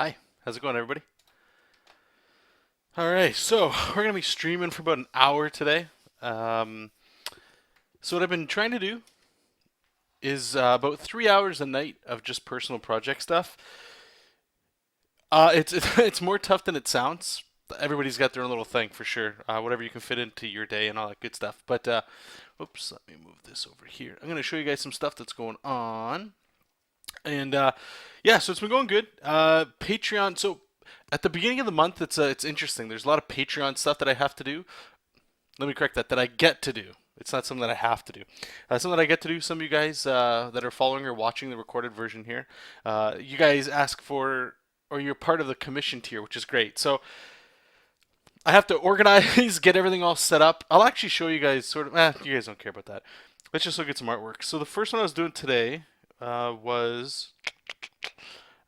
Hi, how's it going, everybody? All right, so we're gonna be streaming for about an hour today. Um, so what I've been trying to do is about 3 hours a night of just personal project stuff. It's it's more tough than it sounds. Everybody's got their own little thing for sure. Whatever you can fit into your day and all that good stuff. But oops, let me move this over here. I'm gonna show you guys some stuff that's going on. And yeah, so it's been going good. Patreon. So at the beginning of the month, it's interesting. There's a lot of Patreon stuff that I have to do. Let me correct that. That I get to do. It's not something that I have to do. Something that I get to do. Some of you guys that are following or watching the recorded version here, you guys ask for, or you're part of the commission tier, which is great. So I have to organize, get everything all set up. I'll actually show you guys sort of. You guys don't care about that. Let's just look at some artwork. So the first one I was doing today was,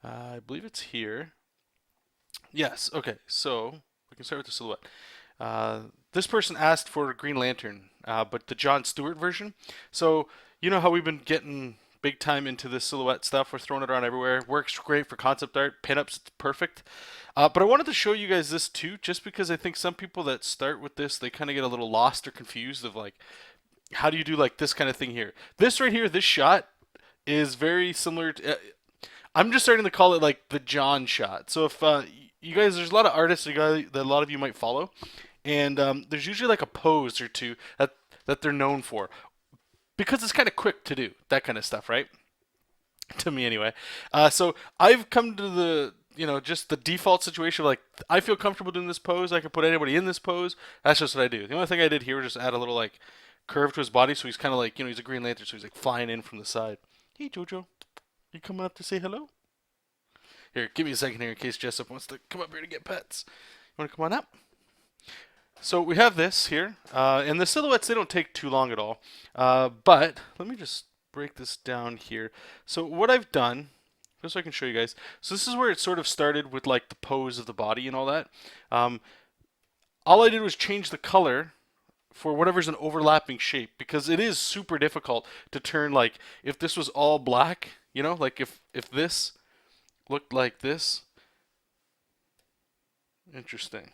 I believe it's here. Yes. Okay. So we can start with the silhouette. This person asked for a Green Lantern, but the John Stewart version. So you know how we've been getting big time into this silhouette stuff. We're throwing it around everywhere. Works great for concept art, pinups. It's perfect. But I wanted to show you guys this too, just because I think some people that start with this, they kind of get a little lost or confused of like, how do you do like this kind of thing here? This right here, this shot is very similar to. I'm just starting to call it like the John shot. So if you guys, there's a lot of artists that a lot of you might follow, and there's usually like a pose or two that they're known for because it's kind of quick to do that kind of stuff, right? To me anyway. So I've come to the just the default situation of like I feel comfortable doing this pose. I can put anybody in this pose. That's just what I do. The only thing I did here was just add a little like curve to his body, so he's kind of like he's a Green Lantern, so he's like flying in from the side. Hey Jojo, you coming up to say hello? Here, give me a second here in case Jesop wants to come up here to get pets. You want to come on up? So we have this here, and the silhouettes, they don't take too long at all. But let me just break this down here. So what I've done, just so I can show you guys, so this is where it sort of started with like the pose of the body and all that. Um, all I did was change the color for whatever's an overlapping shape because it is super difficult to turn like if this was all black, like if this looked like this. Interesting.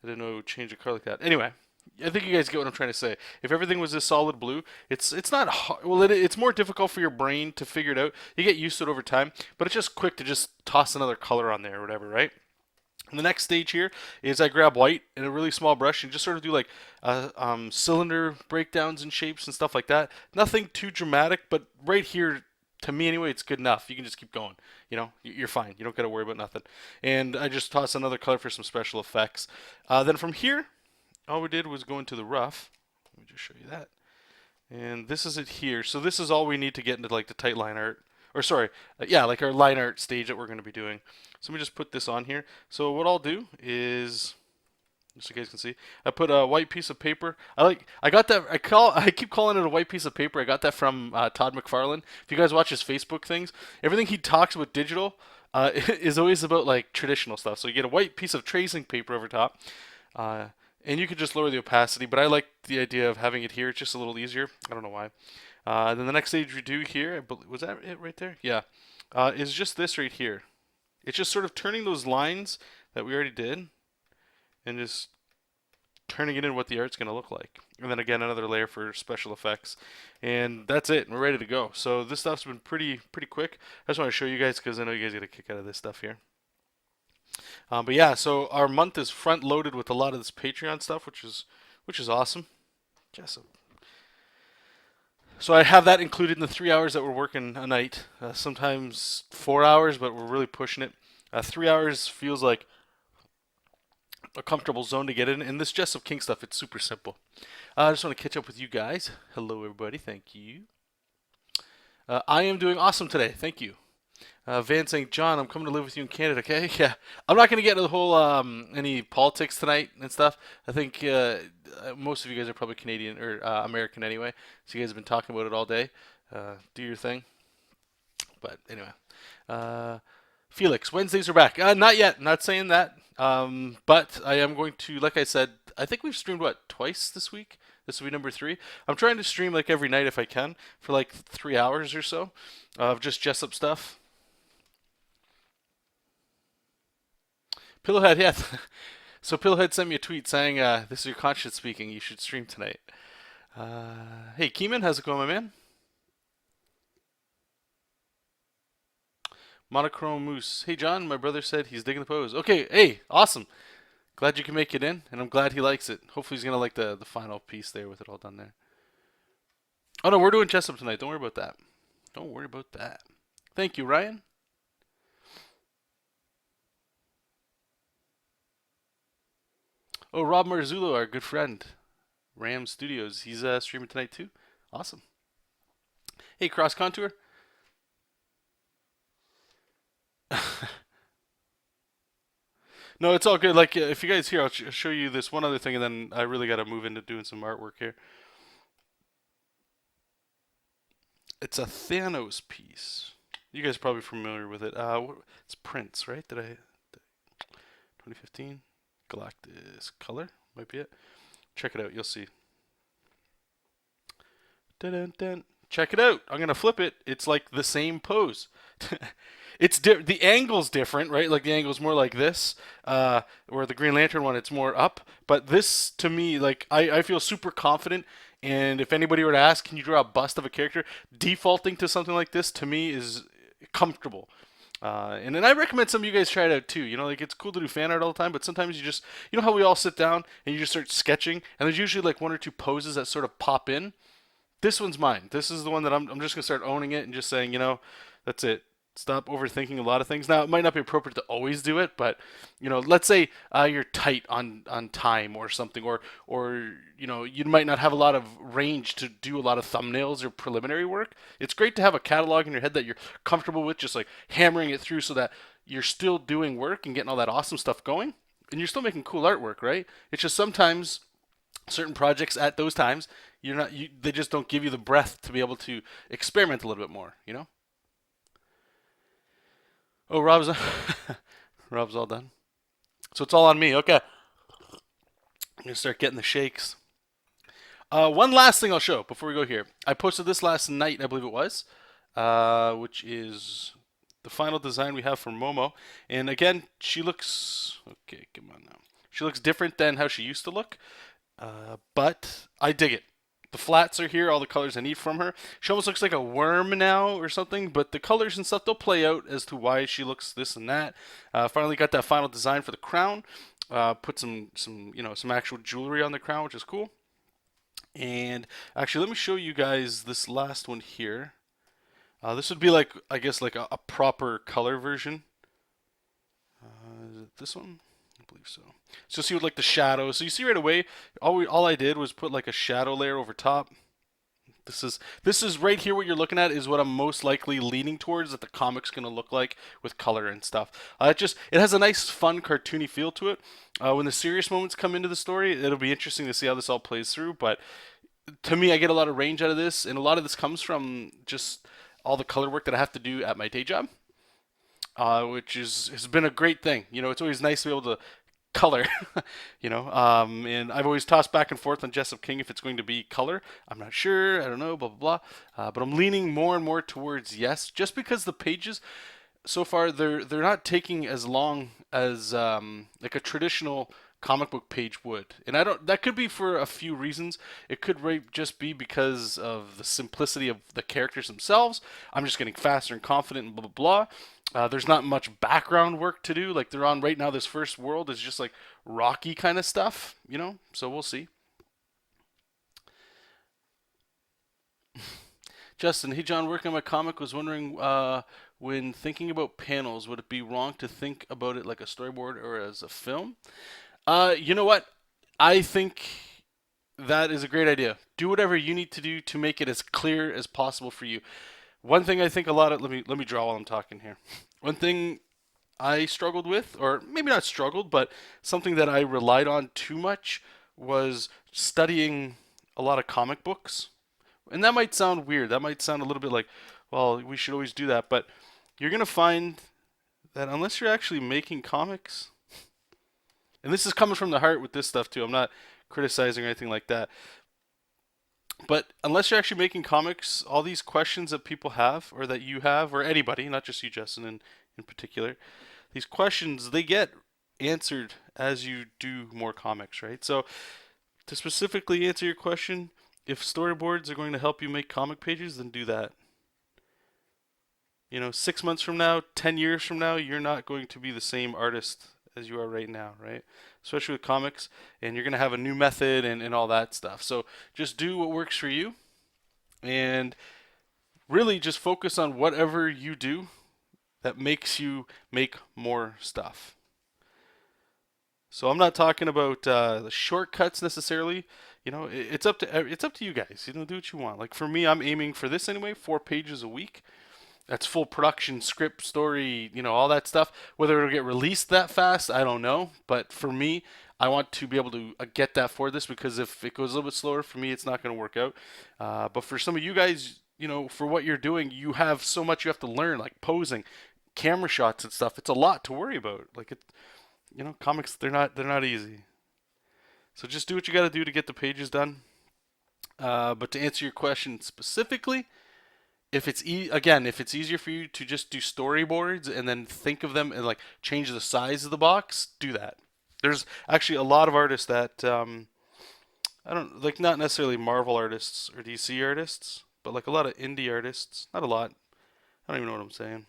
I didn't know it would change the color like that. Anyway, I think you guys get what I'm trying to say. If everything was this solid blue, it's not hard. Well, it's more difficult for your brain to figure it out. You get used to it over time, but it's just quick to just toss another color on there or whatever, right? And the next stage here is I grab white and a really small brush and just sort of do like cylinder breakdowns and shapes and stuff like that. Nothing too dramatic, but right here, to me anyway, it's good enough. You can just keep going. You're fine. You don't got to worry about nothing. And I just toss another color for some special effects. Then from here, all we did was go into the rough. Let me just show you that. And this is it here. So this is all we need to get into like the tight line art. Or sorry, yeah, like our line art stage that we're going to be doing. So let me just put this on here. So what I'll do is, just so you guys can see, I put a white piece of paper. I got that. I keep calling it a white piece of paper. I got that from Todd McFarlane. If you guys watch his Facebook things, everything he talks about digital is always about like traditional stuff. So you get a white piece of tracing paper over top. And you could just lower the opacity, but I like the idea of having it here. It's just a little easier. I don't know why. Then the next stage we do here, was that it right there? Yeah, is just this right here. It's just sort of turning those lines that we already did and just turning it into what the art's going to look like. And then again, another layer for special effects. And that's it. We're ready to go. So this stuff's been pretty quick. I just want to show you guys because I know you guys get a kick out of this stuff here. But yeah, so our month is front loaded with a lot of this Patreon stuff, which is awesome. Jessup. So I have that included in the 3 hours that we're working a night. Sometimes 4 hours, but we're really pushing it. 3 hours feels like a comfortable zone to get in. And this Jessup King stuff, it's super simple. I just want to catch up with you guys. Hello, everybody. Thank you. I am doing awesome today. Thank you. Van saying, John, I'm coming to live with you in Canada, okay? Yeah. I'm not going to get into the whole any politics tonight and stuff. I think most of you guys are probably Canadian or American anyway, so you guys have been talking about it all day. Do your thing. But anyway. Felix, Wednesdays are back. Not yet. Not saying that. But I am going to, like I said, I think we've streamed, what, twice this week? This will be number 3. I'm trying to stream like every night if I can for like 3 hours or so of just Jessup stuff. Pillowhead, yeah. So Pillowhead sent me a tweet saying, "This is your conscience speaking. You should stream tonight." Hey, Keeman, how's it going, my man? Monochrome Moose. Hey, John, my brother said he's digging the pose. Okay, hey, awesome. Glad you can make it in, and I'm glad he likes it. Hopefully, he's gonna like the final piece there with it all done there. Oh no, we're doing Jesop tonight. Don't worry about that. Don't worry about that. Thank you, Ryan. Oh, Rob Marzullo, our good friend, Ram Studios. He's streaming tonight too. Awesome. Hey, Cross Contour. No, it's all good. Like, if you guys here, I'll show you this one other thing, and then I really got to move into doing some artwork here. It's a Thanos piece. You guys are probably familiar with it. It's Prince, right? 2015 Galactus Color might be it. Check it out. You'll see. Dun, dun, dun. Check it out. I'm gonna flip it. It's like the same pose. The angle's different, right? Like the angle's more like this, where the Green Lantern one it's more up. But this to me, like I feel super confident. And if anybody were to ask, can you draw a bust of a character? Defaulting to something like this to me is comfortable. And then I recommend some of you guys try it out too. You know, like it's cool to do fan art all the time, but sometimes you just, you know how we all sit down and you just start sketching, and there's usually like one or two poses that sort of pop in. This one's mine. This is the one that I'm just gonna start owning it and just saying, you know, that's it. Stop overthinking a lot of things. Now, it might not be appropriate to always do it, but you know, let's say you're tight on time or something, or you know, you might not have a lot of range to do a lot of thumbnails or preliminary work. It's great to have a catalog in your head that you're comfortable with, just like hammering it through, so that you're still doing work and getting all that awesome stuff going, and you're still making cool artwork, right? It's just sometimes certain projects at those times they just don't give you the breath to be able to experiment a little bit more, you know. Oh, Rob's Rob's all done, so it's all on me. Okay, I'm gonna start getting the shakes. One last thing I'll show before we go here. I posted this last night, I believe it was, which is the final design we have for Momo. And again, she looks okay. Come on now. She looks different than how she used to look, but I dig it. The flats are here, all the colors I need from her. She almost looks like a worm now or something, but the colors and stuff, they'll play out as to why she looks this and that. Finally got that final design for the crown. Put some actual jewelry on the crown, which is cool. And actually, let me show you guys this last one here. This would be like, I guess, like a proper color version. Is it this one? I believe so. So see with like the shadows. So you see right away, all I did was put like a shadow layer over top. This is right here. What you're looking at is what I'm most likely leaning towards that the comic's gonna look like with color and stuff. It has a nice, fun, cartoony feel to it. When the serious moments come into the story, it'll be interesting to see how this all plays through. But to me, I get a lot of range out of this, and a lot of this comes from just all the color work that I have to do at my day job, which has been a great thing. You know, it's always nice to be able to color, you know. And I've always tossed back and forth on Jesop King if it's going to be color. I'm not sure. I don't know. Blah blah blah. But I'm leaning more and more towards yes, just because the pages so far they're not taking as long as like a traditional comic book page would. And I don't. That could be for a few reasons. It could just be because of the simplicity of the characters themselves. I'm just getting faster and confident and blah blah blah. There's not much background work to do. Like they're on right now. This first world is just like rocky kind of stuff, you know. So we'll see. Justin, hey John, working on my comic was wondering when thinking about panels, would it be wrong to think about it like a storyboard or as a film? You know what? I think that is a great idea. Do whatever you need to do to make it as clear as possible for you. One thing I think a lot of let me draw while I'm talking here. One thing I struggled with, or maybe not struggled, but something that I relied on too much was studying a lot of comic books. And that might sound weird. That might sound a little bit like, well, we should always do that. But you're going to find that unless you're actually making comics, and this is coming from the heart with this stuff too, I'm not criticizing or anything like that. But unless you're actually making comics, all these questions that people have, or that you have, or anybody, not just you, Justin, in particular, these questions, they get answered as you do more comics, right? So to specifically answer your question, if storyboards are going to help you make comic pages, then do that. 6 months from now, 10 years from now, you're not going to be the same artist as you are right now, right? Especially with comics, and you're going to have a new method and all that stuff. So just do what works for you, and really just focus on whatever you do that makes you make more stuff. So I'm not talking about the shortcuts necessarily. It's up to you guys. Do what you want. Like for me, I'm aiming for this anyway, 4 pages a week. That's full production, script, story, all that stuff. Whether it'll get released that fast, I don't know. But for me, I want to be able to get that for this, because if it goes a little bit slower for me, it's not going to work out. But for some of you guys, for what you're doing, you have so much you have to learn, like posing, camera shots and stuff. It's a lot to worry about. Like comics, they're not easy. So just do what you got to do to get the pages done. But to answer your question specifically, if it's easier for you to just do storyboards and then think of them and like change the size of the box, do that. There's actually a lot of artists that I don't like, not necessarily Marvel artists or DC artists, but like a lot of indie artists. Not a lot. I don't even know what I'm saying.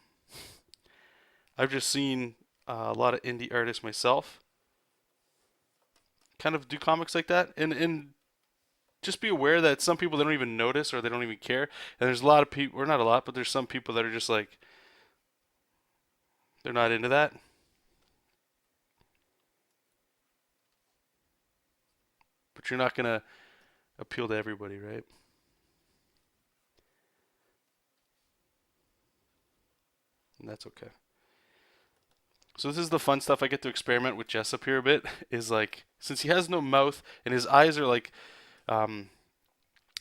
I've just seen a lot of indie artists myself kind of do comics like that, and just be aware that some people, they don't even notice or they don't even care. And there's a lot of people, or not a lot, but there's some people that are just like, they're not into that. But you're not gonna appeal to everybody, right? And that's okay. So this is the fun stuff. I get to experiment with Jesop here a bit. Is like, since he has no mouth and his eyes are like, um,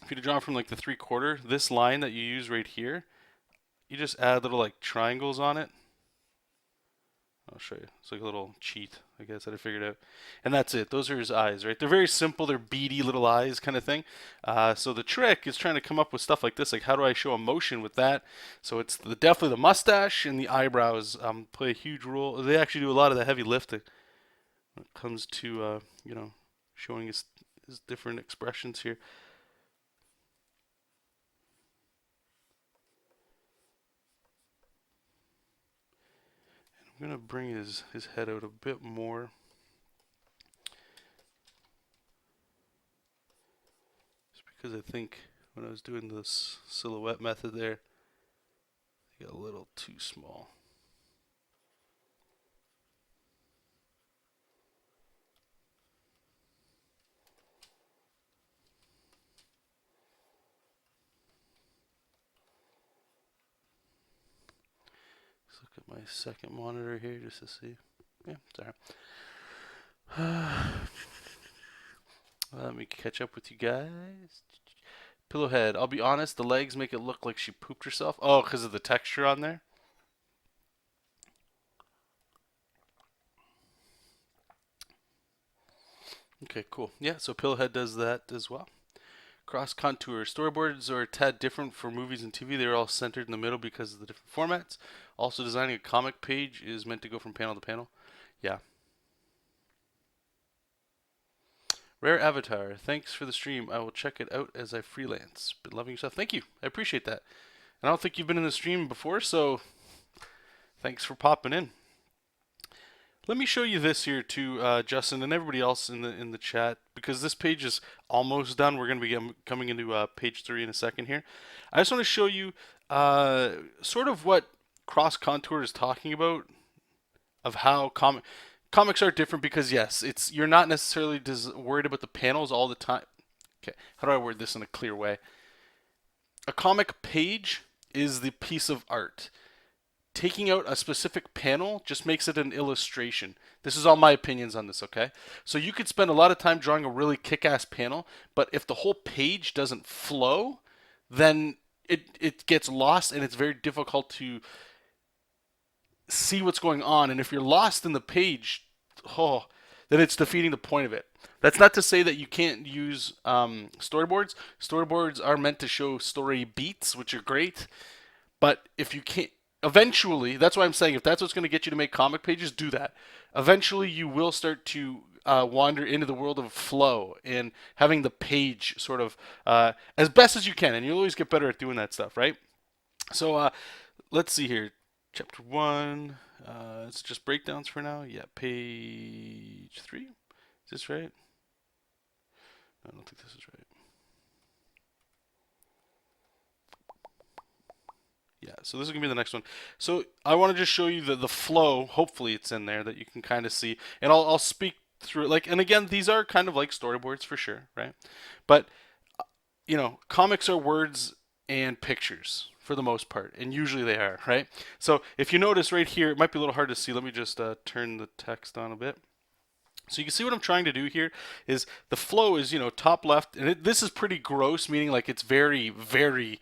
if you draw from like the 3/4, this line that you use right here, you just add little like triangles on it. I'll show you. It's like a little cheat, I guess, that I figured out. And that's it. Those are his eyes, right? They're very simple. They're beady little eyes kind of thing. So the trick is trying to come up with stuff like this. Like, how do I show emotion with that? So it's definitely the mustache and the eyebrows play a huge role. They actually do a lot of the heavy lifting when it comes to, showing his different expressions here. I'm going to bring his head out a bit more. Because I think when I was doing this silhouette method there, it got a little too small. Let's look at my second monitor here just to see. Yeah, sorry. Let me catch up with you guys. Pillowhead. I'll be honest, the legs make it look like she pooped herself. Oh, because of the texture on there? Okay, cool. Yeah, so Pillowhead does that as well. Cross contour. Storyboards are a tad different for movies and TV. They're all centered in the middle because of the different formats. Also, designing a comic page is meant to go from panel to panel. Yeah. Rare Avatar. Thanks for the stream. I will check it out as I freelance. Been loving your stuff. Thank you. I appreciate that. And I don't think you've been in the stream before, so thanks for popping in. Let me show you this here to Justin and everybody else in the chat, because this page is almost done. We're going to be coming into page 3 in a second here. I just want to show you sort of what cross contour is talking about, of how comics are different, because yes, you're not necessarily worried about the panels all the time. Okay, how do I word this in a clear way? A comic page is the piece of art. Taking out a specific panel just makes it an illustration. This is all my opinions on this, okay? So you could spend a lot of time drawing a really kick-ass panel, but if the whole page doesn't flow, then it gets lost, and it's very difficult to see what's going on. And if you're lost in the page, then it's defeating the point of it. That's not to say that you can't use storyboards. Storyboards are meant to show story beats, which are great. But if you can't, eventually, that's why I'm saying if that's what's going to get you to make comic pages, do that. Eventually, you will start to wander into the world of flow and having the page sort of as best as you can, and you'll always get better at doing that stuff, right? So let's see here. Chapter 1. It's just breakdowns for now. Yeah, page 3. Is this right? I don't think this is right. Yeah, so this is going to be the next one. So I want to just show you the flow. Hopefully it's in there that you can kind of see. And I'll speak through it. Like, and again, these are kind of like storyboards for sure, right? But, you know, comics are words and pictures for the most part. And usually they are, right? So if you notice right here, it might be a little hard to see. Let me just turn the text on a bit. So you can see what I'm trying to do here is the flow is, you know, top left. And this is pretty gross, meaning like it's very, very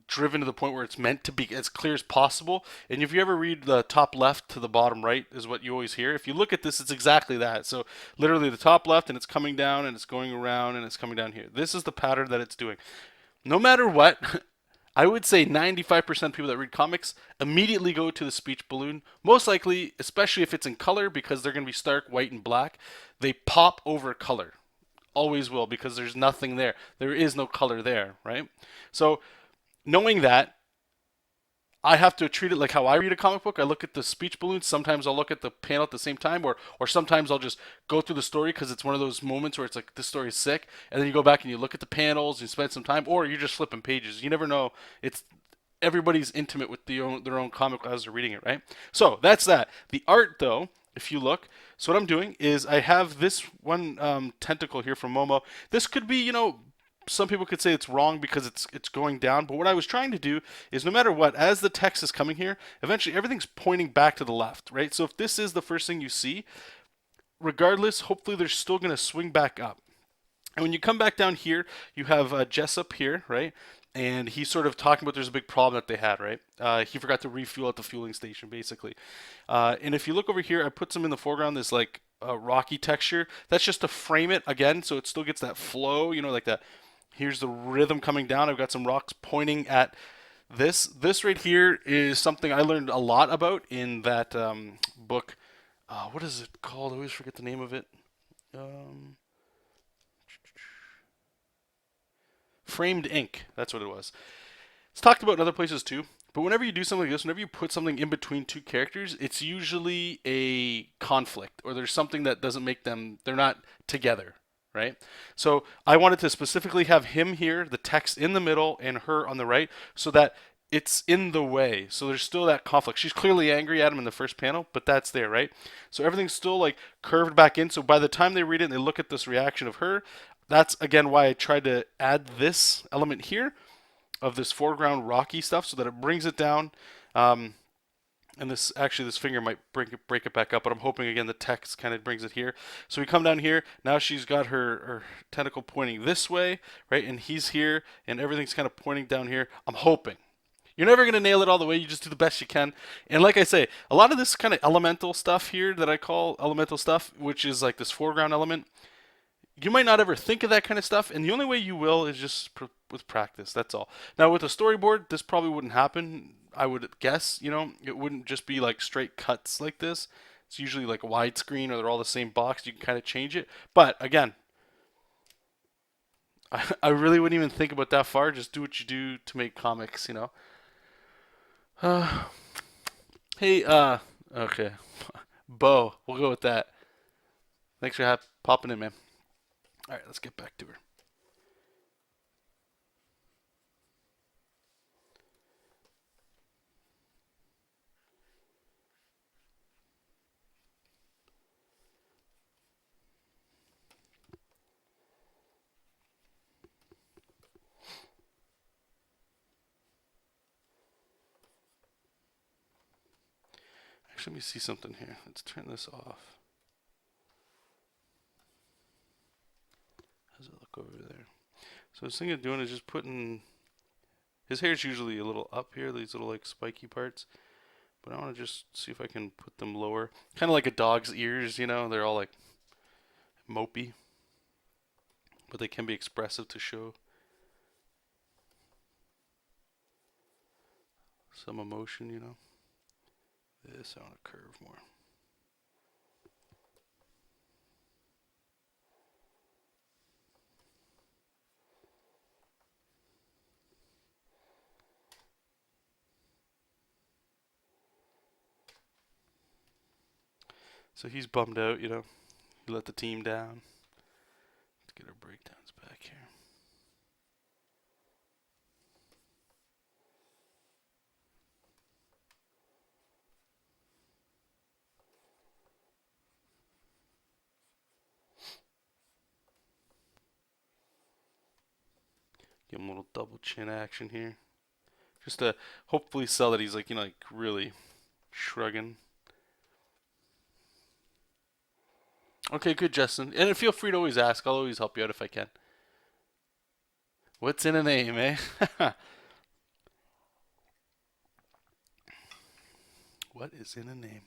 driven to the point where it's meant to be as clear as possible. And if you ever read the top left to the bottom right is what you always hear. If you look at this, it's exactly that. So literally the top left and it's coming down and it's going around and it's coming down here. This is the pattern that it's doing. No matter what, I would say 95% of people that read comics immediately go to the speech balloon. Most likely, especially if it's in color, because they're going to be stark white and black, they pop over color. Always will, because there's nothing there. There is no color there, right? So knowing that, I have to treat it like how I read a comic book. I look at the speech balloons. Sometimes I'll look at the panel at the same time, or sometimes I'll just go through the story because it's one of those moments where it's like this story is sick, and then you go back and you look at the panels, and you spend some time, or you're just flipping pages. You never know. It's everybody's intimate with their own comic as they're reading it, right? So that's that. The art, though, if you look, so what I'm doing is I have this one tentacle here from Momo. This could be, you know, some people could say it's wrong because it's going down, but what I was trying to do is no matter what, as the text is coming here, eventually everything's pointing back to the left, right? So if this is the first thing you see, regardless, hopefully they're still going to swing back up. And when you come back down here, you have Jesop here, right? And he's sort of talking about there's a big problem that they had, right? He forgot to refuel at the fueling station, basically. And if you look over here, I put some in the foreground, this like rocky texture. That's just to frame it again, so it still gets that flow, you know, like that. Here's the rhythm coming down. I've got some rocks pointing at this. This right here is something I learned a lot about in that book. What is it called? I always forget the name of it. Um, Framed Ink. That's what it was. It's talked about in other places too. But whenever you do something like this, whenever you put something in between two characters, it's usually a conflict or there's something that doesn't make them, they're not together, right? So I wanted to specifically have him here, the text in the middle, and her on the right, so that it's in the way. So there's still that conflict. She's clearly angry at him in the first panel, but that's there, right? So everything's still like curved back in. So by the time they read it and they look at this reaction of her, that's again why I tried to add this element here of this foreground rocky stuff so that it brings it down. And this actually this finger might break it back up, but I'm hoping again the text kind of brings it here. So we come down here. Now she's got her tentacle pointing this way, right? And he's here, and everything's kind of pointing down here. I'm hoping. You're never going to nail it all the way. You just do the best you can. And like I say, a lot of this kind of elemental stuff here that I call elemental stuff, which is like this foreground element, you might not ever think of that kind of stuff, and the only way you will is just with practice. That's all. Now, with a storyboard, this probably wouldn't happen. I would guess, you know, it wouldn't just be like straight cuts like this. It's usually like a widescreen or they're all the same box. You can kind of change it. But again, I really wouldn't even think about that far. Just do what you do to make comics, you know. Hey, okay. Bo, we'll go with that. Thanks for popping in, man. All right, let's get back to her. Actually, let me see something here. Let's turn this off. How's it look over there? So I was thinking of doing is just putting his hair's usually a little up here, these little like spiky parts. But I want to just see if I can put them lower. Kind of like a dog's ears, you know, they're all like mopey. But they can be expressive to show. some emotion, you know. This I want to curve more. So he's bummed out, you know. He let the team down. Let's get our breakdowns back here. Give him a little double chin action here. Just to hopefully sell that he's like, you know, like really shrugging. Okay, good, Justin. And feel free to always ask. I'll always help you out if I can. What's in a name, eh? What is in a name?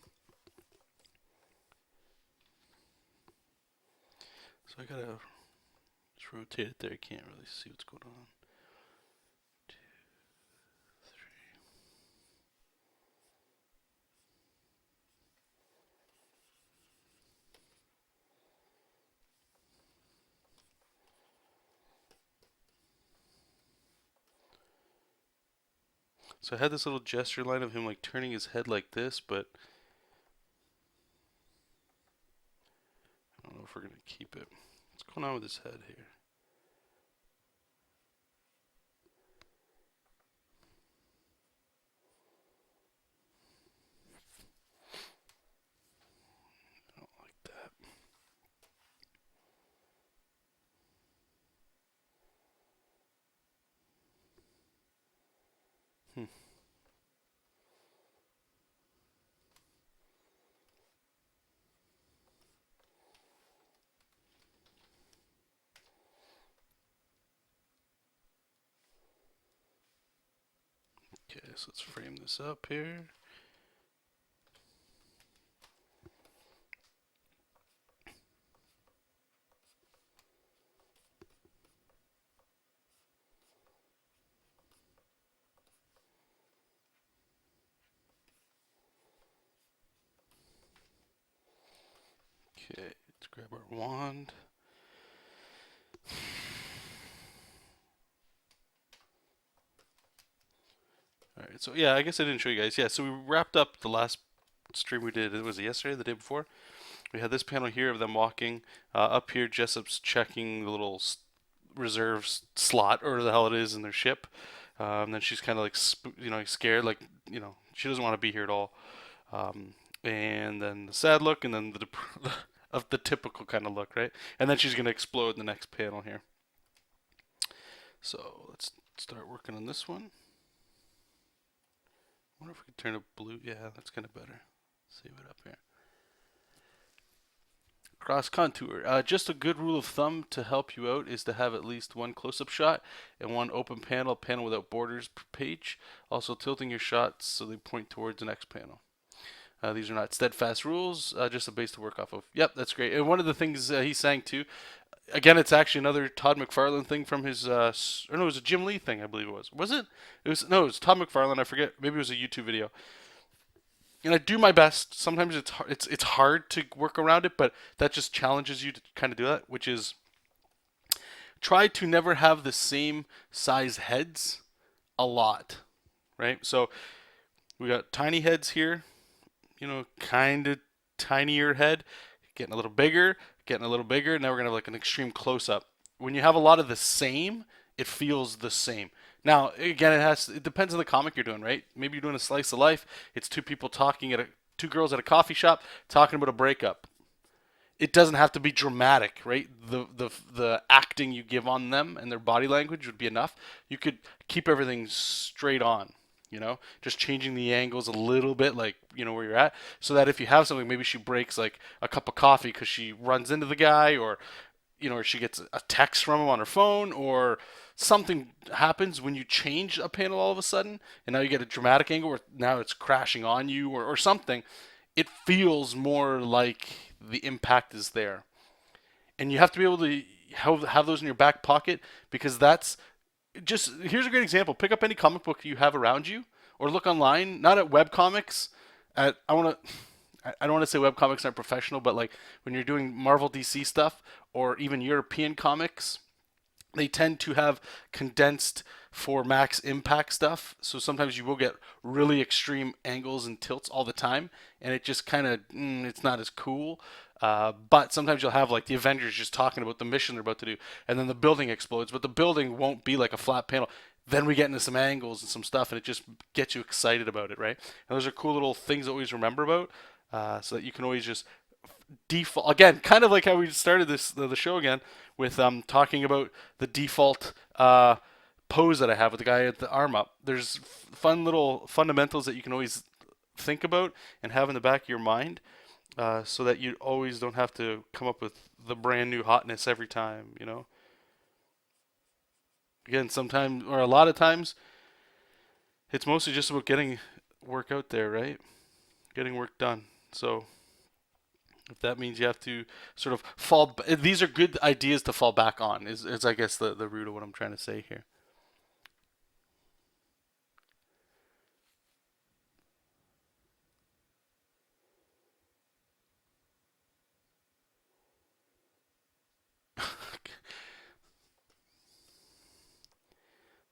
So I gotta just rotate it there. I can't really see what's going on. 2, 3. So I had this little gesture line of him like turning his head like this, but I don't know if we're gonna keep it. What's going on with his head here? I don't like that. Okay, so let's frame this up here. Okay, let's grab our wand. Alright, so yeah, I guess I didn't show you guys. Yeah, so we wrapped up the last stream we did. Was it yesterday, the day before? We had this panel here of them walking. Up here, Jesop's checking the little reserve slot, or the hell it is, in their ship. And then she's kind of like, you know, scared, like, you know, she doesn't want to be here at all. And then the sad look, and then the of the typical kind of look, right? And then she's gonna explode in the next panel here. So let's start working on this one. I wonder if we can turn it blue. Yeah, that's kind of better. Save it up here. Cross contour. Just a good rule of thumb to help you out is to have at least one close-up shot and one open panel without borders per page. Also tilting your shots so they point towards the next panel. These are not steadfast rules, just a base to work off of. Yep, that's great. And one of the things he's saying too, again, it's actually another Todd McFarlane thing from his, or no, it was a Jim Lee thing, I believe it was. Was it? It was, no, it was Todd McFarlane, I forget. Maybe it was a YouTube video. And I do my best. Sometimes it's hard to work around it, but that just challenges you to kind of do that, which is try to never have the same size heads a lot, right? So we got tiny heads here, you know, kind of tinier head, getting a little bigger, getting a little bigger. Now we're gonna have like an extreme close up. When you have a lot of the same, it feels the same. Now, again, it depends on the comic you're doing, right? Maybe you're doing a slice of life. It's two people talking two girls at a coffee shop talking about a breakup. It doesn't have to be dramatic, right? The acting you give on them and their body language would be enough. You could keep everything straight on, you know, just changing the angles a little bit, like, you know, where you're at, so that if you have something, maybe she breaks like a cup of coffee because she runs into the guy, or, you know, or she gets a text from him on her phone, or something happens when you change a panel all of a sudden, and now you get a dramatic angle where now it's crashing on you, or something. It feels more like the impact is there. And you have to be able to have those in your back pocket, because that's just, here's a great example. Pick up any comic book you have around you, or look online, not at webcomics. At I don't want to say webcomics aren't professional, but like when you're doing Marvel DC stuff or even European comics, they tend to have condensed for max impact stuff. So sometimes you will get really extreme angles and tilts all the time, and it just kind of it's not as cool. But sometimes you'll have like the Avengers just talking about the mission they're about to do, and then the building explodes, but the building won't be like a flat panel. Then we get into some angles and some stuff, and it just gets you excited about it, right? And those are cool little things to always remember about, so that you can always just default again, kind of like how we started the show again with talking about the default pose that I have with the guy at the arm up. There's fun little fundamentals that you can always think about and have in the back of your mind, so that you always don't have to come up with the brand new hotness every time. You know, again, sometimes or a lot of times, it's mostly just about getting work out there, right? Getting work done. So if that means you have to sort of these are good ideas to fall back on. Is I guess the root of what I'm trying to say here.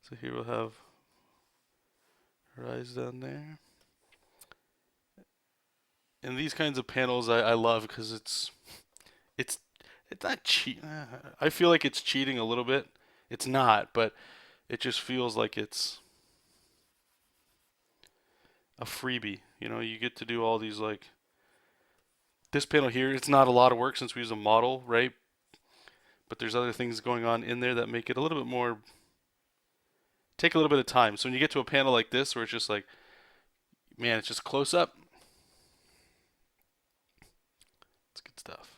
So here we'll have her eyes down there. And these kinds of panels I love because it's it's not cheat. I feel like it's cheating a little bit. It's not, but it just feels like it's a freebie. You know, you get to do all these like this panel here. It's not a lot of work since we use a model, right? But there's other things going on in there that make it a little bit more take a little bit of time. So when you get to a panel like this where it's just like, man, it's just close up. It's good stuff.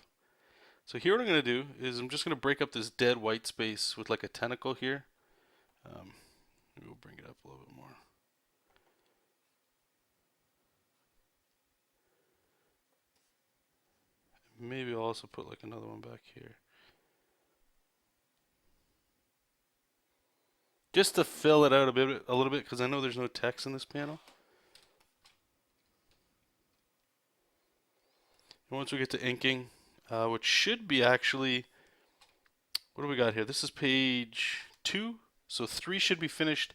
So here what I'm going to do is I'm just going to break up this dead white space with like a tentacle here. Maybe we'll bring it up a little bit more. Maybe I'll also put like another one back here. Just to fill it out a little bit, because I know there's no text in this panel. And once we get to inking, which should be actually, what do we got here? This is page 2, so 3 should be finished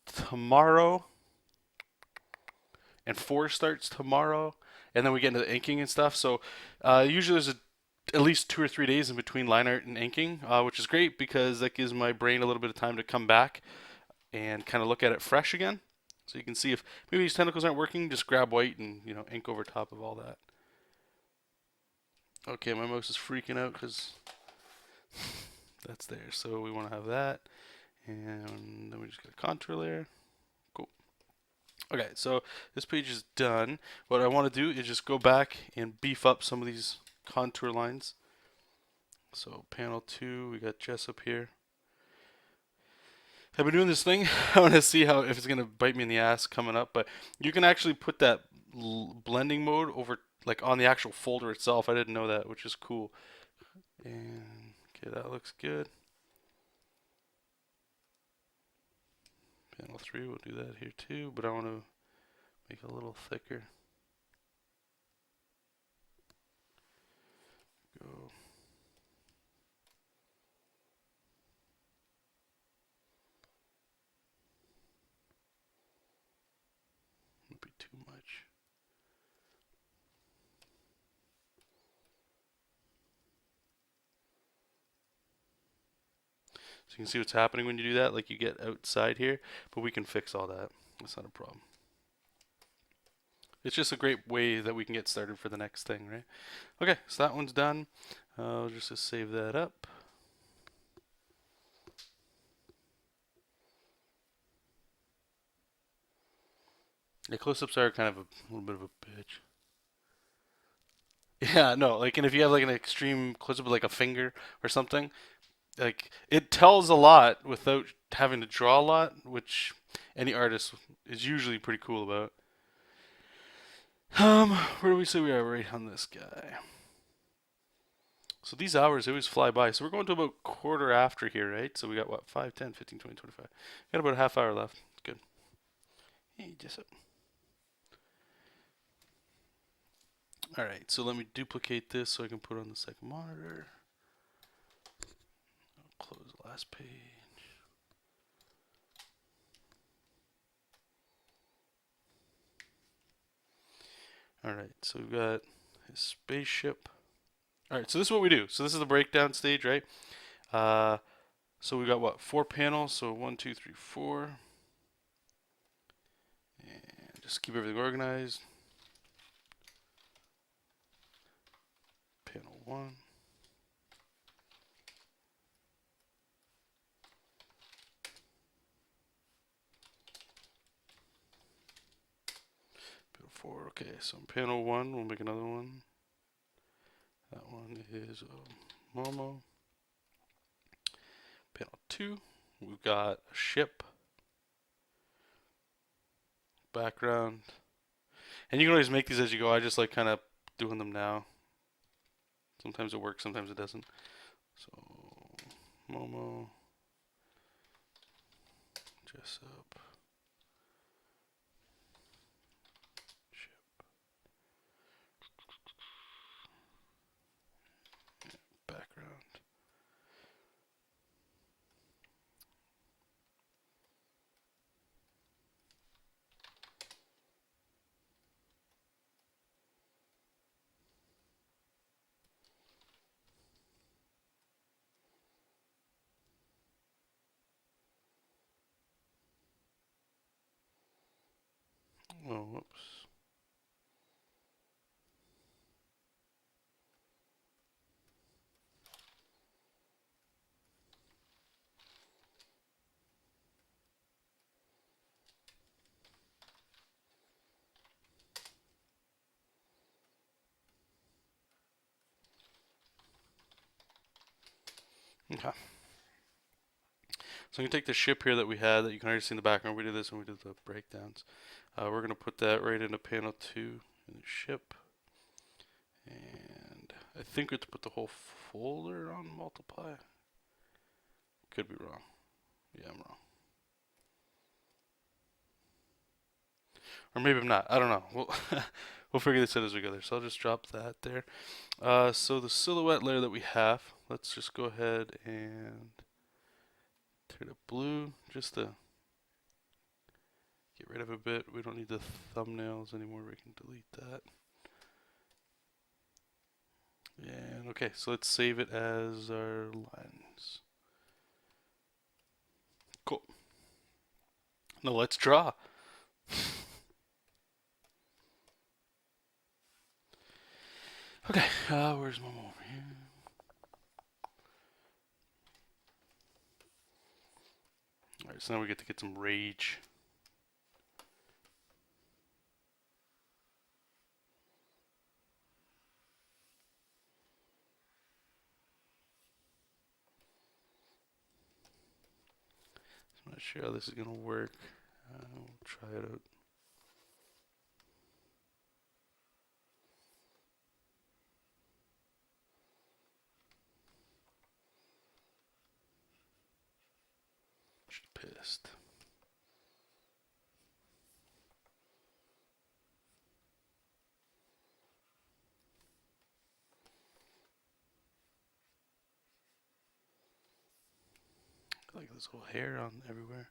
tomorrow, and 4 starts tomorrow, and then we get into the inking and stuff. So usually there's at least 2 or 3 days in between line art and inking, which is great because that gives my brain a little bit of time to come back and kind of look at it fresh again. So you can see if maybe these tentacles aren't working, just grab white and ink over top of all that. Okay, my mouse is freaking out because that's there. So we want to have that, and then we just get a contour layer. Cool. Okay, so this page is done. What I want to do is just go back and beef up some of these contour lines. So panel 2, we got Jesop here. I've been doing this thing. I want to see if it's gonna bite me in the ass coming up, but you can actually put that blending mode over like on the actual folder itself. I didn't know that, which is cool. And okay, that looks good. Panel 3, we'll do that here too, but I want to make it a little thicker. Go. Won't be too much. So you can see what's happening when you do that, like you get outside here, but we can fix all that. That's not a problem. It's just a great way that we can get started for the next thing, right? Okay, so that one's done. I'll just save that up. The close-ups are kind of a little bit of a bitch. Yeah, no, like, and if you have like an extreme close-up with like a finger or something, like it tells a lot without having to draw a lot, which any artist is usually pretty cool about. Where do we say we are right on this guy? So these hours always fly by. So we're going to about quarter after here, right? So we got what, 5, 10, 15, 20, 25. Got about a half hour left. Good. Hey, Jesop. Alright, so let me duplicate this so I can put it on the second monitor. I'll close the last page. Alright, so we've got his spaceship. Alright, so this is what we do. So this is the breakdown stage, right? So we got what? 4 panels. So 1, 2, 3, 4. And just keep everything organized. Panel 1. Panel 4. Okay, so in panel 1, we'll make another one. That one is Momo. Panel 2, we've got a ship. Background. And you can always make these as you go. I just like kind of doing them now. Sometimes it works, sometimes it doesn't. So, Momo, Jesop, ship, background. Oh, whoops. Okay. So I'm going to take the ship here that we had that you can already see in the background. We did this when we did the breakdowns. We're going to put that right into panel 2 in the ship. And I think we have to put the whole folder on multiply. Could be wrong. Yeah, I'm wrong. Or maybe I'm not. I don't know. We'll figure this out as we go there. So I'll just drop that there. So the silhouette layer that we have, let's just go ahead and turn it blue just to get rid of a bit. We don't need the thumbnails anymore. We can delete that. And okay, so let's save it as our lines. Cool. Now let's draw. Okay, where's Momo over here? Alright, so now we get to get some rage. I'm not sure how this is going to work. We'll try it out. She's pissed. Like this whole hair on everywhere.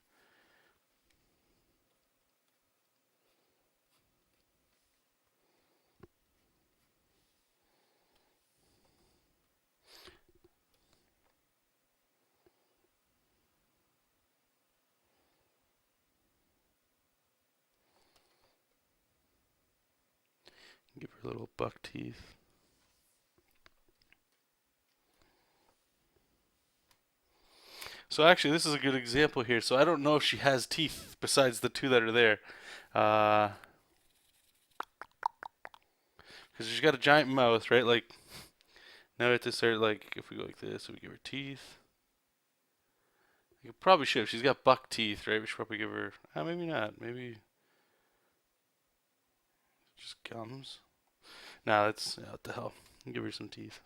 Give her little buck teeth. So actually, this is a good example here. So I don't know if she has teeth besides the 2 that are there. Because she's got a giant mouth, right? Like, now we have to start, like, if we go like this, we give her teeth. You probably should. If she's got buck teeth, right? We should probably give her... maybe not. Maybe... just gums. Nah, that's... what the hell. Give her some teeth.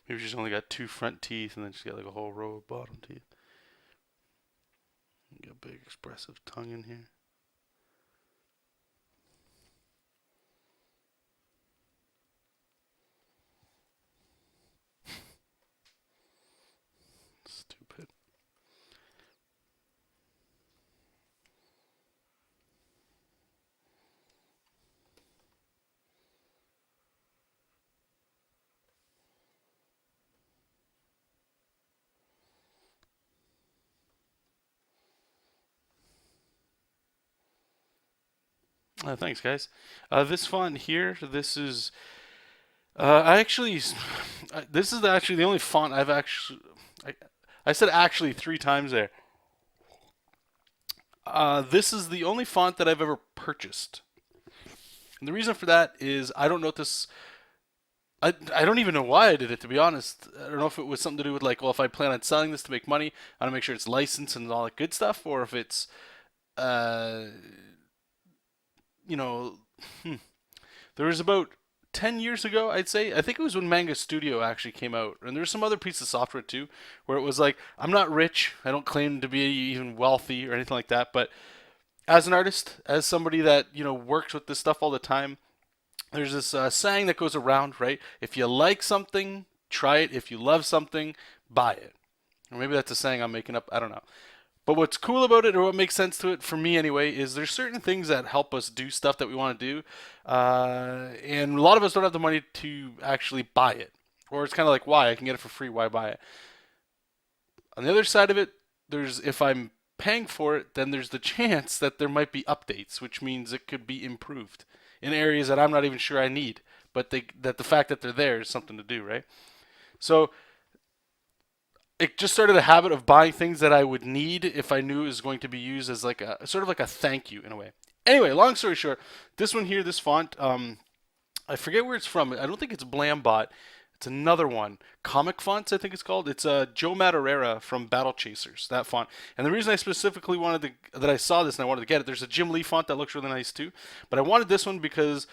Maybe she's only got 2 front teeth and then she's got like a whole row of bottom teeth. Got a big expressive tongue in here. Stupid. Thanks, guys. This font here, this is I actually, this is actually the only font I've actually. I, I said actually 3 times there. This is the only font that I've ever purchased. And the reason for that is I don't know if this. I don't even know why I did it, to be honest. I don't know if it was something to do with like, well, if I plan on selling this to make money, I want to make sure it's licensed and all that good stuff, or if it's, uh, you know, there was about 10 years ago, I'd say. I think it was when Manga Studio actually came out. And there's some other piece of software too, where it was like, I'm not rich. I don't claim to be even wealthy or anything like that. But as an artist, as somebody that, works with this stuff all the time, there's this saying that goes around, right? If you like something, try it. If you love something, buy it. Or maybe that's a saying I'm making up. I don't know. But what's cool about it, or what makes sense to it for me anyway, is there's certain things that help us do stuff that we want to do, and a lot of us don't have the money to actually buy it, or it's kind of like, why? I can get it for free. Why buy it? On the other side of it, there's if I'm paying for it, then there's the chance that there might be updates, which means it could be improved in areas that I'm not even sure I need, but that the fact that they're there is something to do, right? So it just started a habit of buying things that I would need if I knew it was going to be used as like a sort of like a thank you in a way. Anyway, long story short, this one here, this font, I forget where it's from. I don't think it's Blambot. It's another one, Comic Fonts, I think it's called. It's Joe Madureira from Battle Chasers, that font. And the reason I specifically wanted that I saw this and I wanted to get it, there's a Jim Lee font that looks really nice too, but I wanted this one because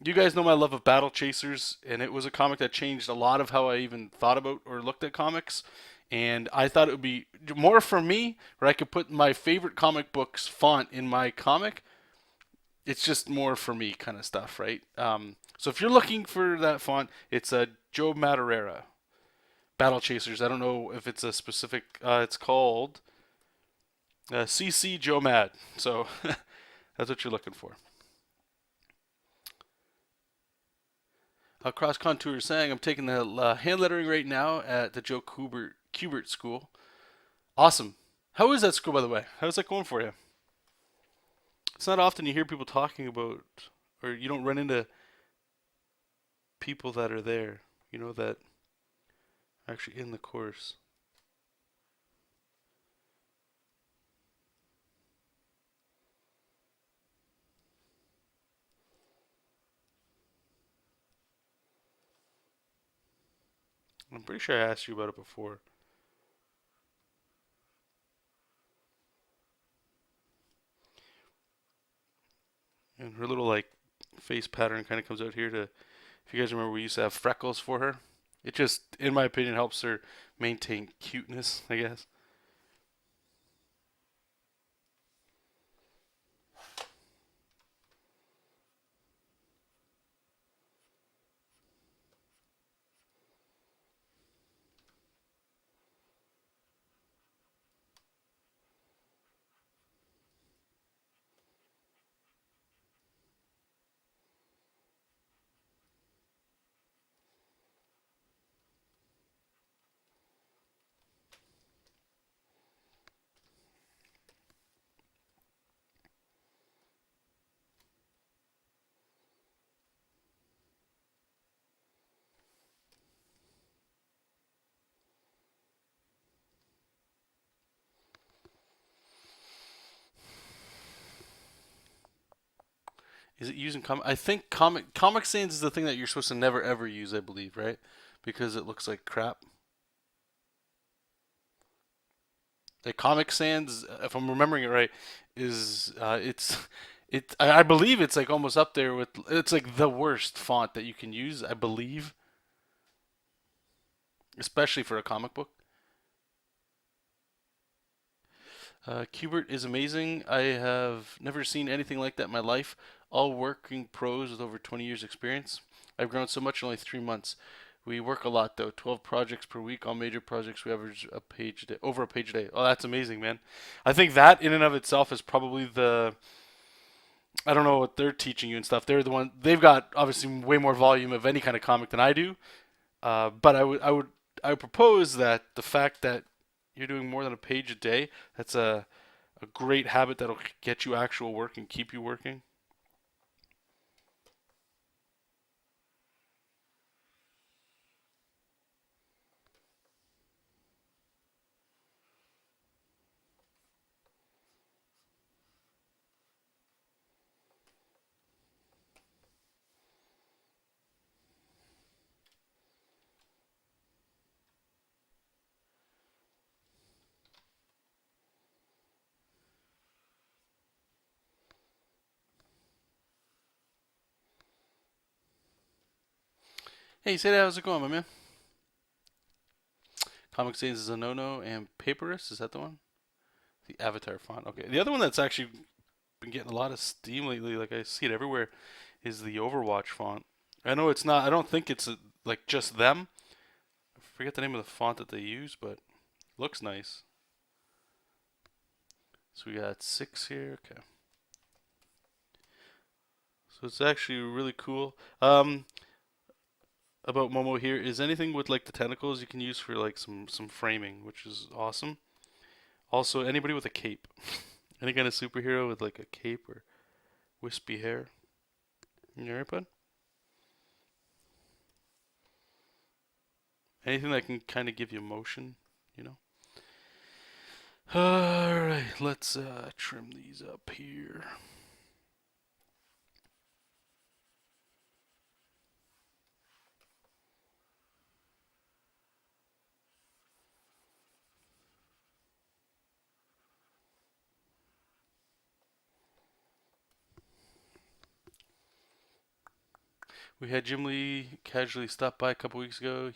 you guys know my love of Battle Chasers, and it was a comic that changed a lot of how I even thought about or looked at comics. And I thought it would be more for me, where I could put my favorite comic books font in my comic. It's just more for me kind of stuff, right? So if you're looking for that font, it's a Joe Madureira Battle Chasers. I don't know if it's a specific. It's called CC Joe Mad. So that's what you're looking for. Cross Contour is saying, I'm taking the hand lettering right now at the Joe Kubert School. Awesome. How is that school, by the way? How's that going for you? It's not often you hear people talking about, or you don't run into people that are there, that are actually in the course. I'm pretty sure I asked you about it before. And her little like face pattern kind of comes out here to. If you guys remember, we used to have freckles for her. It just, in my opinion, helps her maintain cuteness, I guess. Is it using comic? I think Comic Sans is the thing that you're supposed to never ever use. I believe, right? Because it looks like crap. The Comic Sans, if I'm remembering it right, is I believe it's like almost up there with it's like the worst font that you can use. I believe. especially for a comic book. Qbert is amazing. I have never seen anything like that in my life. All working pros with over 20 years experience. I've grown so much in only 3 months. We work a lot though. 12 projects per week. All major projects we average a page a day, over a page a day. Oh, that's amazing, man. I think that in and of itself is probably the, I don't know what they're teaching you and stuff. They're the one. They've got obviously way more volume of any kind of comic than I do. But I would propose that the fact that you're doing more than a page a day, that's a great habit that'll get you actual work and keep you working. Hey, Sadie, how's it going, my man? Comic Sans is a no-no, and Paperus, is that the one? The Avatar font. Okay. The other one that's actually been getting a lot of steam lately, like I see it everywhere, is the Overwatch font. I know it's not. I don't think it's like just them. I forget the name of the font that they use, but looks nice. So we got 6 here. Okay. So it's actually really cool. About Momo here is anything with like the tentacles you can use for like some framing, which is awesome. Also, anybody with a cape, any kind of superhero with like a cape or wispy hair. You alright, bud? Anything that can kind of give you motion, you know. All right, let's trim these up here. We had Jim Lee casually stop by a couple weeks ago.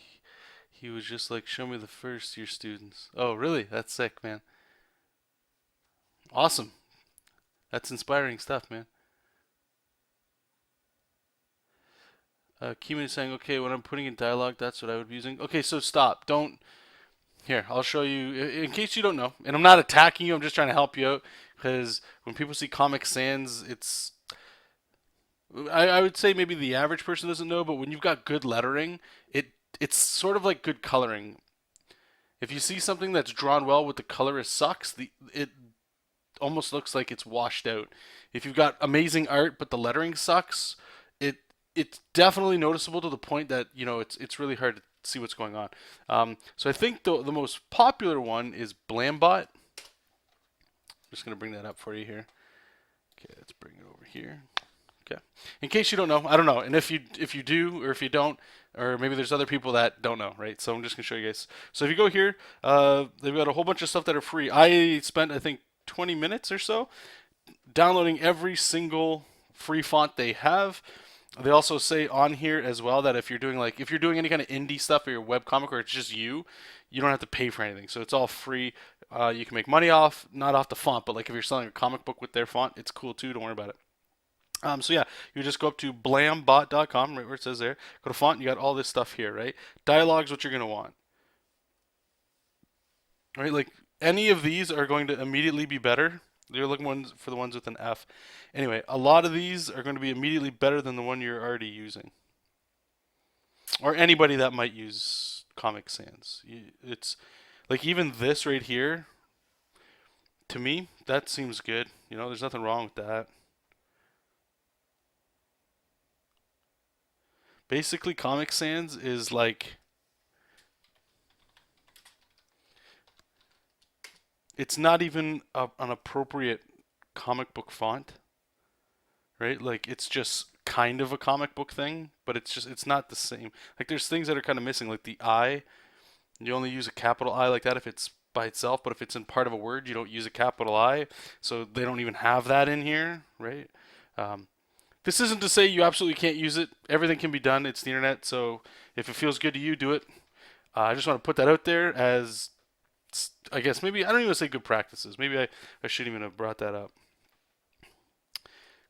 He was just like, "Show me the first year students." Oh, really? That's sick, man. Awesome. That's inspiring stuff, man. Keeman is saying, "Okay, when I'm putting in dialogue, that's what I would be using." Okay, so stop. Don't. Here, I'll show you. In case you don't know, and I'm not attacking you. I'm just trying to help you out because when people see Comic Sans, it's I would say maybe the average person doesn't know, but when you've got good lettering, it's sort of like good coloring. If you see something that's drawn well with the color is sucks, it almost looks like it's washed out. If you've got amazing art but the lettering sucks, it it's definitely noticeable to the point that it's really hard to see what's going on. So I think the most popular one is Blambot. I'm just gonna bring that up for you here. Okay, let's bring it over here. Okay. In case you don't know, I don't know, and if you do or if you don't, or maybe there's other people that don't know, right? So I'm just gonna show you guys. So if you go here, they've got a whole bunch of stuff that are free. I spent I think 20 minutes or so downloading every single free font they have. They also say on here as well that if you're doing any kind of indie stuff or your web comic or it's just you don't have to pay for anything. So it's all free. You can make money off not off the font, but like if you're selling a comic book with their font, it's cool too. Don't worry about it. So yeah, you just go up to blambot.com, right where it says there. Go to font, you got all this stuff here, right? Dialogue's what you're gonna want, right? Like any of these are going to immediately be better. You're looking for the ones with an F. Anyway, a lot of these are going to be immediately better than the one you're already using, or anybody that might use Comic Sans. It's like even this right here. To me, that seems good. There's nothing wrong with that. Basically, Comic Sans is like it's not even an appropriate comic book font, right? Like it's just kind of a comic book thing, but it's not the same. Like there's things that are kind of missing, like the I. You only use a capital I like that if it's by itself, but if it's in part of a word, you don't use a capital I. So they don't even have that in here, right? Um, this isn't to say you absolutely can't use it. Everything can be done. It's the internet, so if it feels good to you, do it. I just want to put that out there as, I guess, maybe, I don't even say good practices. Maybe I shouldn't even have brought that up.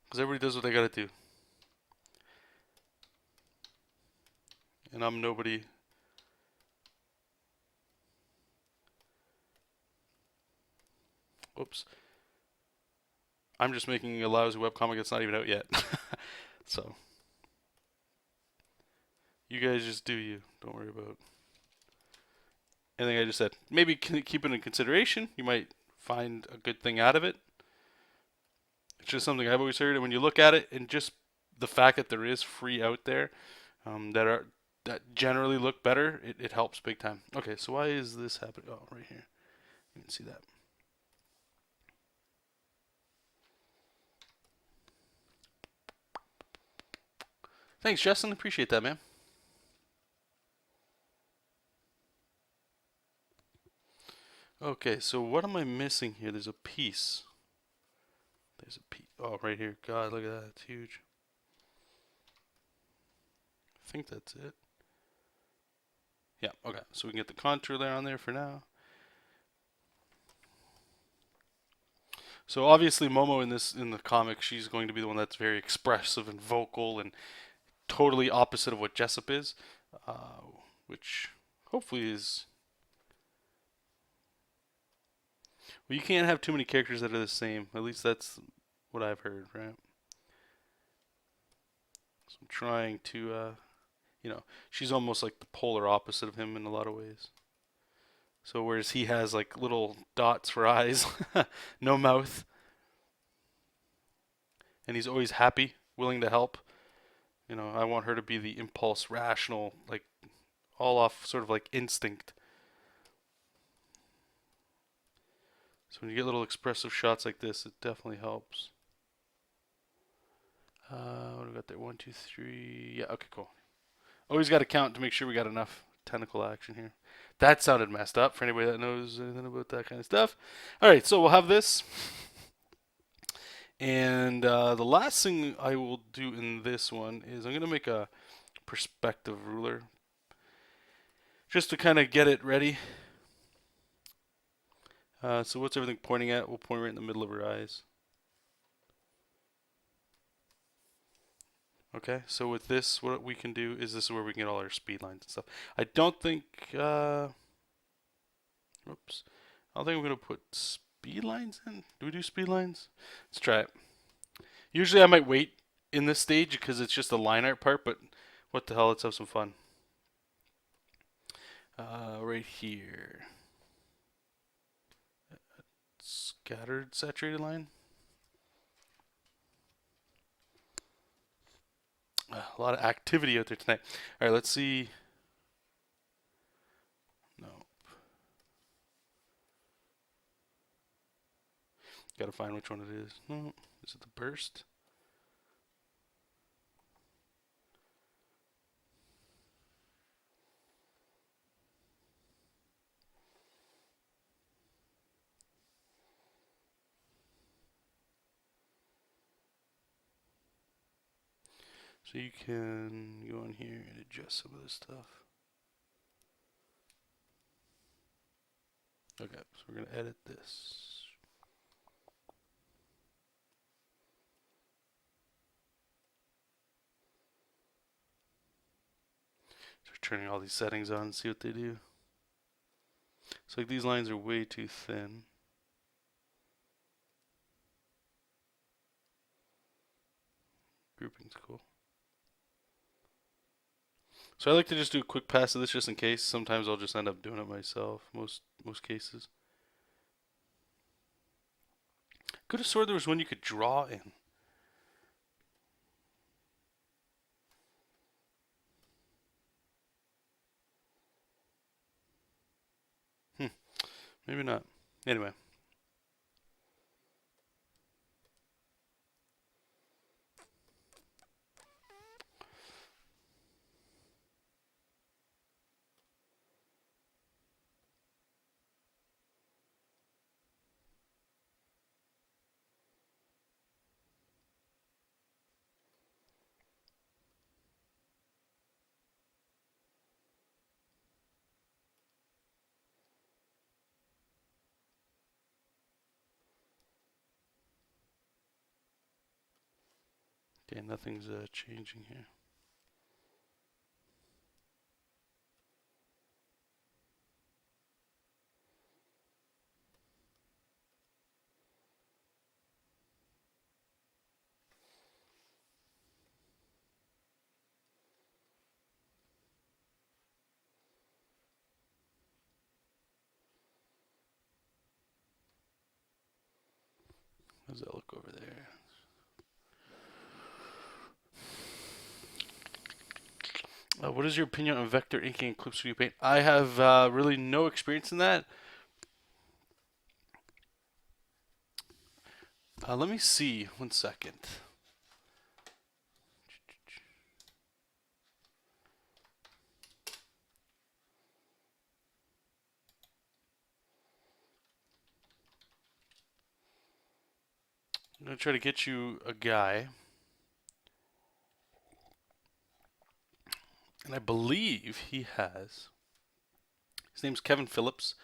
Because everybody does what they got to do. And I'm nobody. Oops. I'm just making a lousy webcomic that's not even out yet. So, you guys just do you. Don't worry about anything I just said. Maybe keep it in consideration. You might find a good thing out of it. It's just something I've always heard. And when you look at it, and just the fact that there is free out there that generally look better, it helps big time. Okay, so why is this happening? Oh, right here. You can see that. Thanks, Justin. Appreciate that, man. Okay, so what am I missing here? There's a piece. There's a piece. Oh, right here. God, look at that. It's huge. I think that's it. Yeah, okay. So we can get the contour layer on there for now. So obviously Momo in the comic, she's going to be the one that's very expressive and vocal and totally opposite of what Jesop is, which hopefully is. Well, you can't have too many characters that are the same. At least that's what I've heard, right? So I'm trying to, she's almost like the polar opposite of him in a lot of ways. So whereas he has like little dots for eyes, no mouth, and he's always happy, willing to help. I want her to be the impulse, rational, like all off sort of like instinct. So when you get little expressive shots like this, it definitely helps. What do we got there? 1, 2, 3. Yeah, okay, cool. Always got to count to make sure we got enough tentacle action here. That sounded messed up for anybody that knows anything about that kind of stuff. All right, so we'll have this. And the last thing I will do in this one is I'm going to make a perspective ruler just to kind of get it ready. So what's everything pointing at? We'll point right in the middle of her eyes. Okay, so with this, what we can do is this is where we can get all our speed lines and stuff. I don't think, oops, I don't think I'm going to put speed lines in. Do we do speed lines? Let's try it. Usually I might wait in this stage because it's just a line art part, but what the hell, let's have some fun. Right here. Scattered saturated line. A lot of activity out there tonight. All right, let's see. No. Gotta find which one it is. No. Is it the burst? So you can go in here and adjust some of this stuff. Okay, so we're gonna edit this. So turning all these settings on and see what they do. So like these lines are way too thin. Grouping's cool. So I like to just do a quick pass of this just in case. Sometimes I'll just end up doing it myself. Most cases. Could have swore there was one you could draw in. Maybe not. Anyway. Okay, nothing's changing here. How does that look over there? What is your opinion on vector inking and Clip Studio Paint? I have really no experience in that. Let me see. 1 second. I'm going to try to get you a guy. And I believe he has. His name's Kevin Phillips.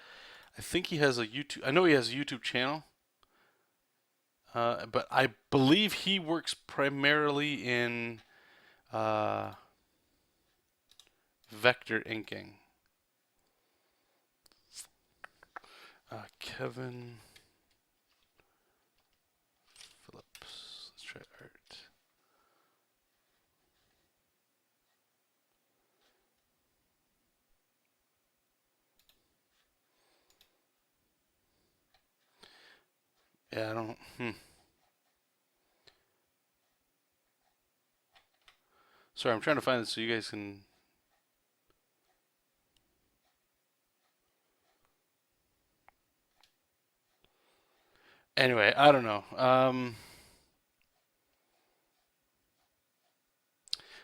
I think he has a YouTube. I know he has a YouTube channel. But I believe he works primarily in vector inking. Kevin Phillips. Let's try art. Yeah, I don't. Sorry, I'm trying to find this so you guys can. Anyway, I don't know.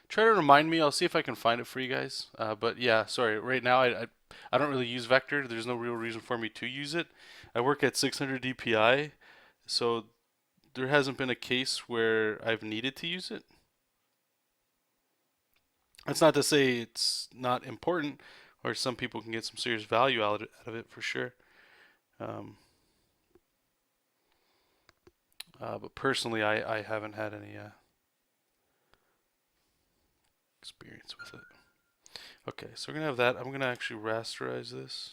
Try to remind me. I'll see if I can find it for you guys. But yeah, sorry. Right now, I don't really use vector. There's no real reason for me to use it. I work at 600 DPI, so there hasn't been a case where I've needed to use it. That's not to say it's not important, or some people can get some serious value out of it for sure. But personally, I haven't had any experience with it. Okay, so we're gonna have that. I'm gonna actually rasterize this.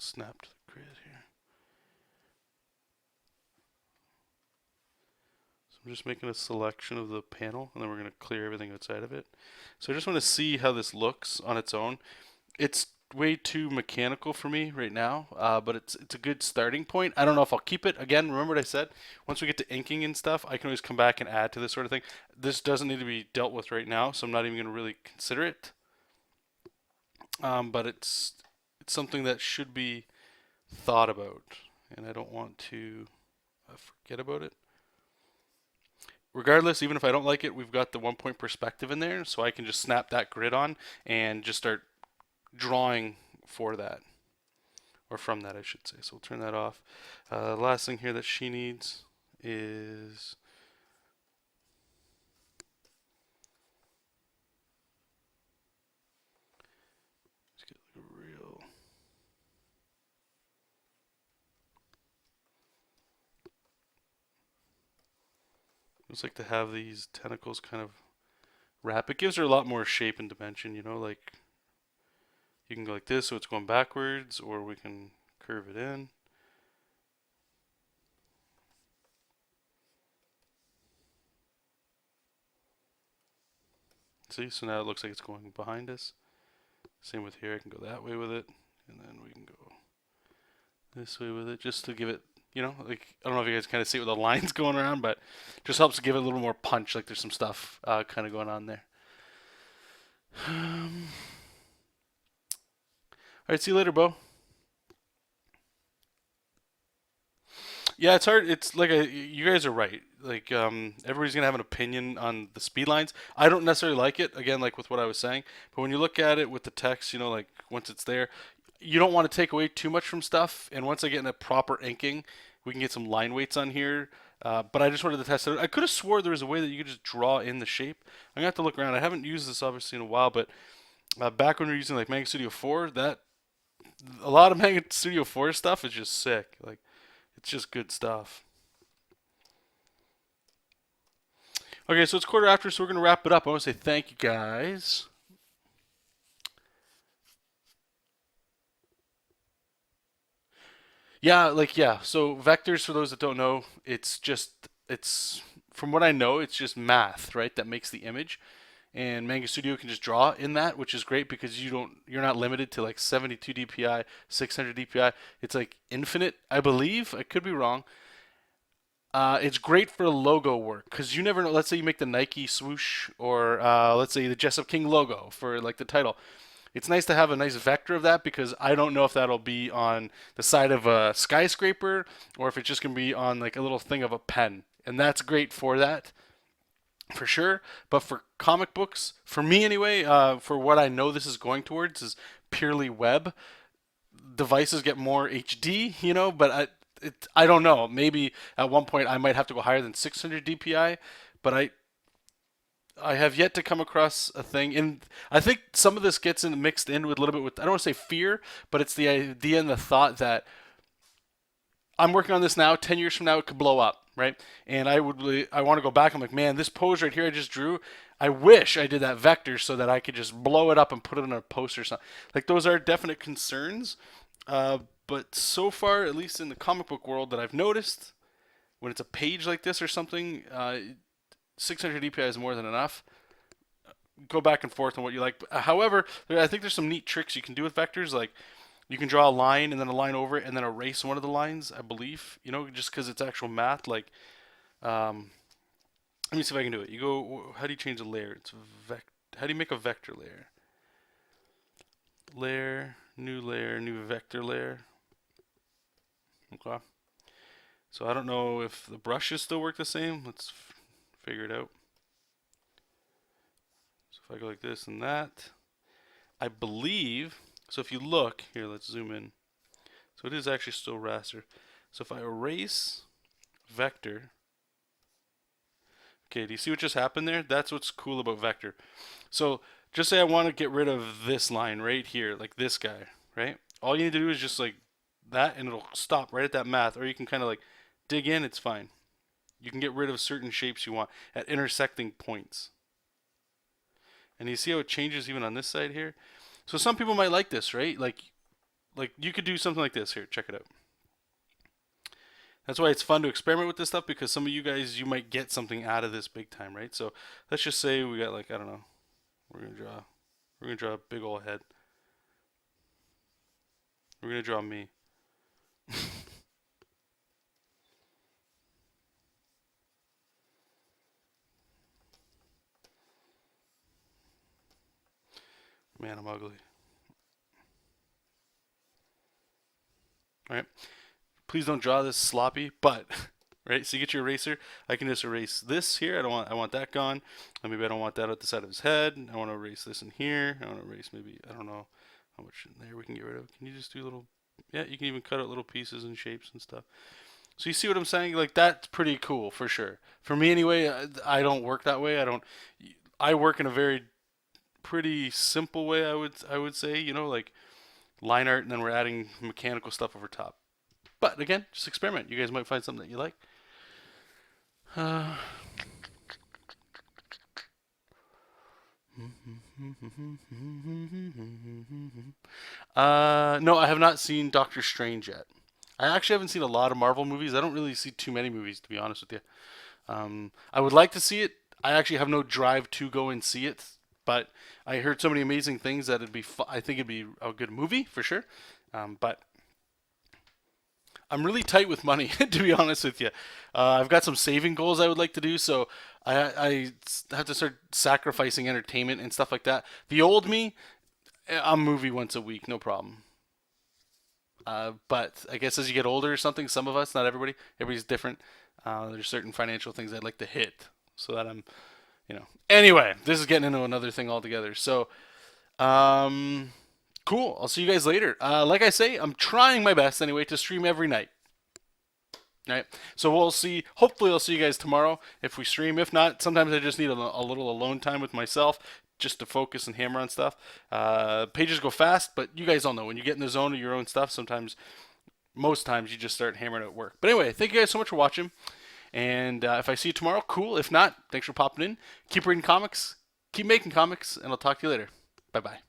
Snapped the grid here. So I'm just making a selection of the panel, and then we're going to clear everything outside of it. So I just want to see how this looks on its own. It's way too mechanical for me right now, but it's a good starting point. I don't know if I'll keep it. Again, remember what I said? Once we get to inking and stuff, I can always come back and add to this sort of thing. This doesn't need to be dealt with right now, so I'm not even going to really consider it. But it's something that should be thought about, and I don't want to forget about it. Regardless, even if I don't like it, we've got the 1 point perspective in there, so I can just snap that grid on and just start drawing for that, or from that, I should say. So we'll turn that off. Last thing here that she needs is let's get like a real. It's like to have these tentacles kind of wrap. It gives her a lot more shape and dimension, you know, like you can go like this so it's going backwards, or we can curve it in. See, so now it looks like it's going behind us. Same with here, I can go that way with it, and then we can go this way with it, just to give it, you know, like, I don't know if you guys kind of see it with the lines going around, but just helps to give it a little more punch, like there's some stuff kind of going on there. Alright, see you later, Bo. Yeah, it's hard. It's like you guys are right. Like everybody's gonna have an opinion on the speed lines. I don't necessarily like it. Again, like with what I was saying, but when you look at it with the text, you know, like once it's there, you don't want to take away too much from stuff. And once I get in a proper inking, we can get some line weights on here. But I just wanted to test it. I could have swore there was a way that you could just draw in the shape. I'm gonna have to look around. I haven't used this obviously in a while, but back when we were using like Manga Studio 4, that a lot of Manga Studio 4 stuff is just sick. Like it's just good stuff. Okay, so it's quarter after, so we're gonna wrap it up. I want to say thank you guys. Yeah. So vectors, for those that don't know, it's from what I know, it's just math, right? That makes the image, and Manga Studio can just draw in that, which is great because you're not limited to like 72 DPI, 600 DPI. It's like infinite, I believe. I could be wrong. It's great for logo work because you never know. Let's say you make the Nike swoosh, or let's say the Jesop King logo for like the title. It's nice to have a nice vector of that because I don't know if that'll be on the side of a skyscraper or if it's just going to be on like a little thing of a pen. And that's great for that, for sure. But for comic books, for me anyway, for what I know this is going towards is purely web. Devices get more HD, but I don't know. Maybe at one point I might have to go higher than 600 DPI, but I have yet to come across a thing, and I think some of this gets mixed in with a little bit with, I don't want to say fear, but it's the idea and the thought that I'm working on this now. 10 years from now, it could blow up, right? And I want to go back. I'm like, man, this pose right here I just drew. I wish I did that vector so that I could just blow it up and put it on a poster or something. Like those are definite concerns. But so far, at least in the comic book world that I've noticed, when it's a page like this or something, 600 DPI is more than enough. Go back and forth on what you like. However, I think there's some neat tricks you can do with vectors. Like you can draw a line and then a line over it and then erase one of the lines, I believe, just because it's actual math. Like, um, let me see if I can do it. You go, how do you change a layer? How do you make a vector layer? Layer, new vector layer. Okay. So I don't know if the brushes still work the same. Let's figure it out. So if I go like this and that, I believe, so if you look, here, let's zoom in. So it is actually still raster. So if I erase vector, okay, do you see what just happened there? That's what's cool about vector. So just say I want to get rid of this line right here, like this guy, right? All you need to do is just like that and it'll stop right at that math, or you can kind of like dig in, it's fine. You can get rid of certain shapes you want at intersecting points. And you see how it changes even on this side here? So some people might like this, right? Like you could do something like this here. Check it out. That's why it's fun to experiment with this stuff because some of you guys, you might get something out of this big time, right? So let's just say we got like, I don't know. We're gonna draw a big old head. We're gonna draw me. Man, I'm ugly. All right. Please don't draw this sloppy, but right. So you get your eraser. I can just erase this here. I want that gone. And maybe I don't want that at the side of his head. I want to erase this in here. I want to erase maybe, I don't know how much in there we can get rid of. Can you just do little? Yeah, you can even cut out little pieces and shapes and stuff. So you see what I'm saying? Like that's pretty cool for sure. For me anyway, I don't work that way. I work in a very pretty simple way. I would say, like line art, and then we're adding mechanical stuff over top. But again, just experiment. You guys might find something that you like. Uh, no, I have not seen Doctor Strange yet. I actually haven't seen a lot of Marvel movies. I don't really see too many movies, to be honest with you. I would like to see it. I actually have no drive to go and see it, but I heard so many amazing things that I think it'd be a good movie for sure. But I'm really tight with money, to be honest with you. I've got some saving goals I would like to do, so I have to start sacrificing entertainment and stuff like that. The old me, I'm movie once a week, no problem. But I guess as you get older or something, some of us, not everybody, everybody's different. There's certain financial things I'd like to hit so that I'm. Anyway, this is getting into another thing altogether. So, um, cool. I'll see you guys later. Like I say, I'm trying my best anyway to stream every night. Right. So we'll see. Hopefully, I'll see you guys tomorrow if we stream. If not, sometimes I just need a little alone time with myself just to focus and hammer on stuff. Pages go fast, but you guys all know when you get in the zone of your own stuff, sometimes, most times, you just start hammering at work. But anyway, thank you guys so much for watching. And if I see you tomorrow, cool. If not, thanks for popping in. Keep reading comics, keep making comics, and I'll talk to you later. Bye bye.